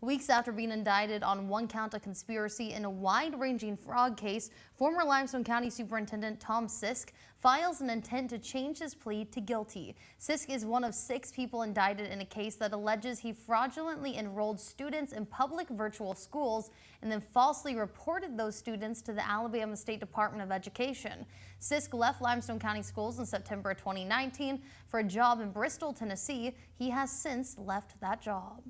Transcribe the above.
Weeks after being indicted on one count of conspiracy in a wide-ranging fraud case, former Limestone County Superintendent Tom Sisk files an intent to change his plea to guilty. Sisk is one of 6 people indicted in a case that alleges he fraudulently enrolled students in public virtual schools and then falsely reported those students to the Alabama State Department of Education. Sisk left Limestone County Schools in September 2019 for a job in Bristol, Tennessee. He has since left that job.